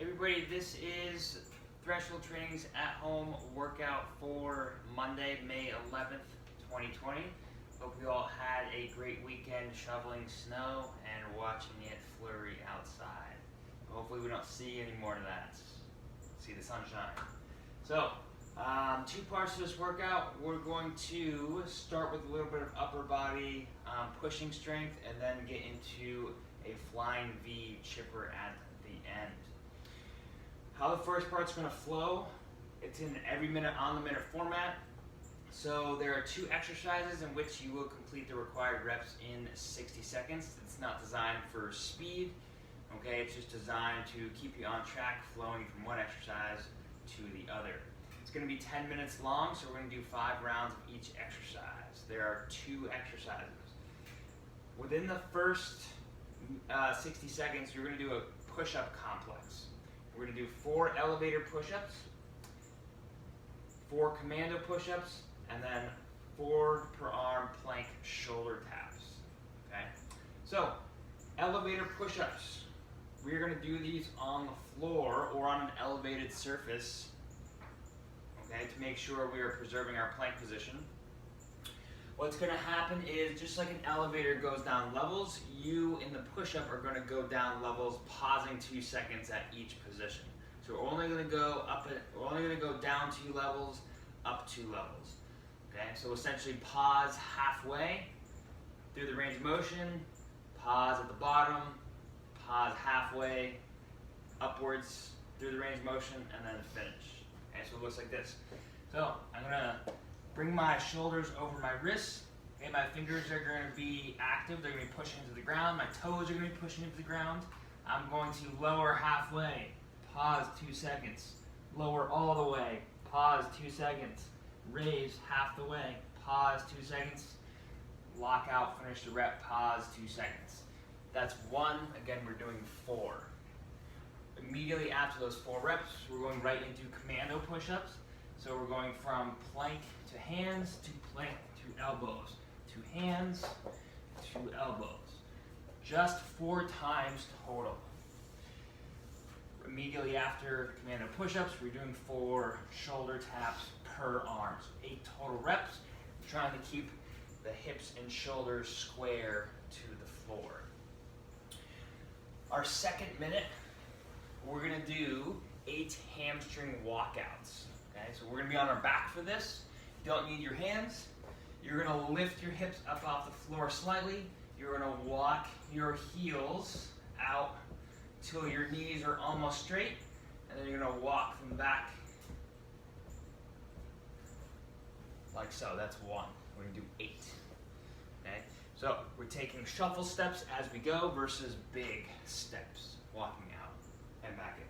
Everybody, this is Threshold Training's at-home workout for Monday, May 11th, 2020. Hope you all had a great weekend shoveling snow and watching it flurry outside. Hopefully we don't see any more of that. See the sunshine. So, two parts to this workout. We're going to start with a little bit of upper body pushing strength and then get into a flying V chipper at the end. How the first part's going to flow, it's in every minute on the minute format. So there are two exercises in which you will complete the required reps in 60 seconds. It's not designed for speed, okay? It's just designed to keep you on track, flowing from one exercise to the other. It's going to be 10 minutes long, so we're going to do 5 rounds of each exercise. There are 2 exercises. Within the first 60 seconds, you're going to do a push-up complex. We're going to do 4 elevator push-ups, 4 commando push-ups, and then 4 per arm plank shoulder taps. Okay? So, elevator push-ups. We're going to do these on the floor or on an elevated surface, okay, to make sure we are preserving our plank position. What's going to happen is, just like an elevator goes down levels, you in the push-up are going to go down levels, pausing 2 seconds at each position. So we're only going to go down 2 levels, up 2 levels. Okay, so essentially pause halfway through the range of motion, pause at the bottom, pause halfway upwards through the range of motion, and then finish. Okay, so it looks like this. So I'm going to bring my shoulders over my wrists. Okay, my fingers are going to be active. They're going to be pushing into the ground. My toes are going to be pushing into the ground. I'm going to lower halfway. Pause 2 seconds. Lower all the way. Pause 2 seconds. Raise half the way. Pause 2 seconds. Lock out. Finish the rep. Pause 2 seconds. That's 1. Again, we're doing 4. Immediately after those 4 reps, we're going right into commando push-ups. So we're going from plank to hands to plank to elbows, to hands to elbows. Just 4 times total. Immediately after commando push-ups, we're doing 4 shoulder taps per arm. So 8 total reps. We're trying to keep the hips and shoulders square to the floor. Our second minute, we're going to do 8 hamstring walkouts. Okay, so we're going to be on our back for this. You don't need your hands. You're going to lift your hips up off the floor slightly. You're going to walk your heels out till your knees are almost straight. And then you're going to walk them back like so. That's 1. We're going to do 8. Okay, so we're taking shuffle steps as we go versus big steps, walking out and back in.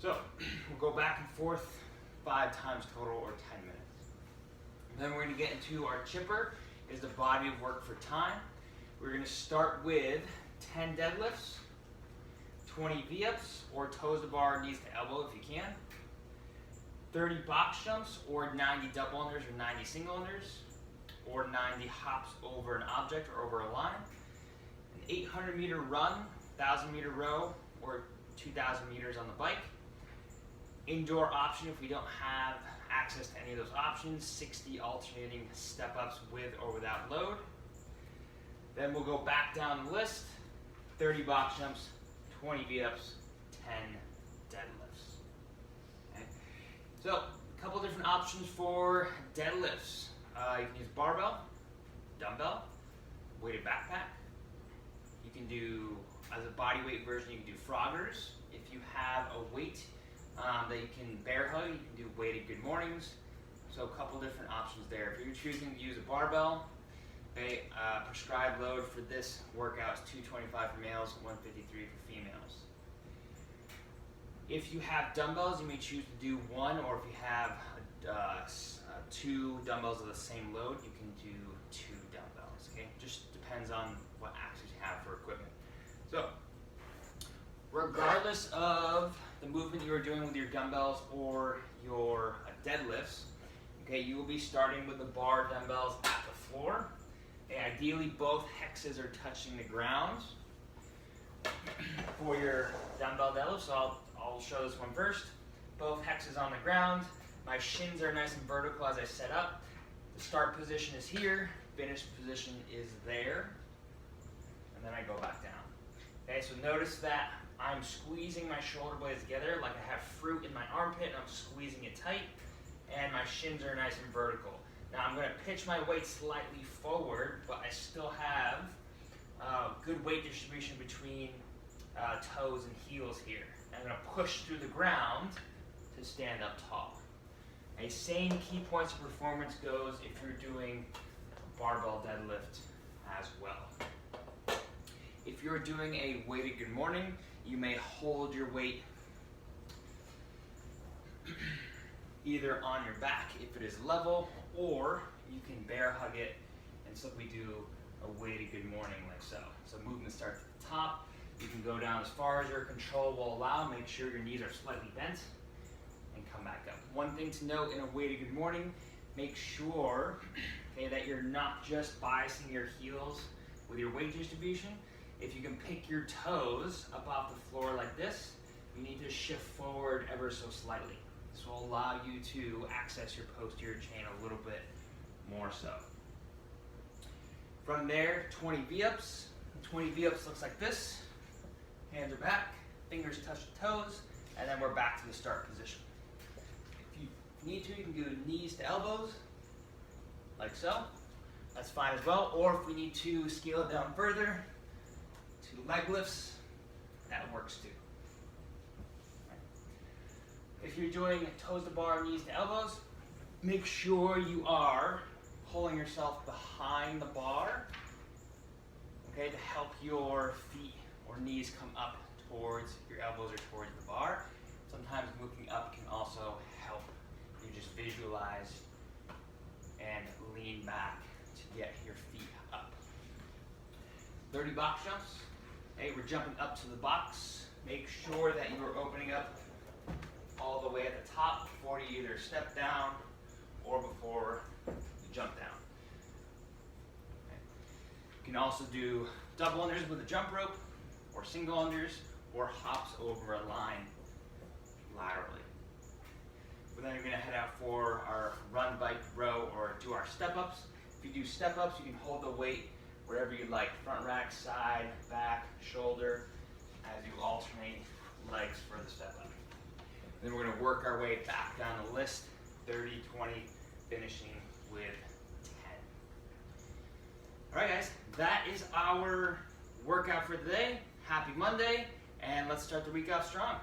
So, we'll go back and forth 5 times total, or 10 minutes. Then we're going to get into our chipper, is the body of work for time. We're going to start with 10 deadlifts, 20 V-ups, or toes to bar, knees to elbow if you can, 30 box jumps, or 90 double unders or 90 single unders, or 90 hops over an object or over a line, an 800 meter run, 1,000 meter row, or 2,000 meters on the bike. Indoor option if we don't have access to any of those options, 60 alternating step-ups with or without load. Then we'll go back down the list, 30 box jumps, 20 V-ups, 10 deadlifts. Okay. So, a couple different options for deadlifts. You can use barbell, dumbbell, weighted backpack. You can do, as a body weight version, you can do Froggers. If you have a weight that you can bear hug, you can do weighted good mornings. So a couple different options there. If you're choosing to use a barbell, okay, prescribed load for this workout is 225 for males, 153 for females. If you have dumbbells, you may choose to do 1, or if you have 2 dumbbells of the same load, you can do 2 dumbbells. Okay, just depends on what access you have for equipment. So, regardless of the movement you are doing with your dumbbells or your deadlifts, okay, you will be starting with the bar dumbbells at the floor. Okay, ideally, both hexes are touching the ground. For your dumbbell deadlift, so I'll show this one first. Both hexes on the ground. My shins are nice and vertical as I set up. The start position is here, finish position is there, and then I go back down. Okay, so notice that I'm squeezing my shoulder blades together like I have fruit in my armpit, and I'm squeezing it tight, and my shins are nice and vertical. Now I'm going to pitch my weight slightly forward, but I still have good weight distribution between toes and heels here. I'm going to push through the ground to stand up tall. A same key points of performance goes if you're doing barbell deadlift as well. If you're doing a weighted good morning, you may hold your weight either on your back if it is level, or you can bear hug it and simply do a weighted good morning like so. So movement starts at the top. You can go down as far as your control will allow. Make sure your knees are slightly bent and come back up. One thing to note in a weighted good morning, make sure that you're not just biasing your heels with your weight distribution. If you can pick your toes up off the floor like this, you need to shift forward ever so slightly. This will allow you to access your posterior chain a little bit more so. From there, 20 V-ups. 20 V-ups looks like this. Hands are back, fingers touch the toes, and then we're back to the start position. If you need to, you can do knees to elbows, like so. That's fine as well. Or if we need to scale it down further, to leg lifts, that works too. If you're doing toes to bar, knees to elbows, make sure you are pulling yourself behind the bar, okay, to help your feet or knees come up towards your elbows or towards the bar. Sometimes moving up can also help you just visualize and lean back to get your feet up. 30 box jumps. Okay, we're jumping up to the box. Make sure that you are opening up all the way at the top before you either step down or before you jump down. Okay. You can also do double unders with a jump rope, or single unders, or hops over a line laterally. But then you're going to head out for our run, bike, row, or do our step-ups. If you do step-ups, you can hold the weight wherever you like, front rack, side, back, shoulder, as you alternate legs for the step-up. Then we're going to work our way back down the list, 30, 20, finishing with 10. All right, guys, that is our workout for today. Happy Monday, and let's start the week off strong.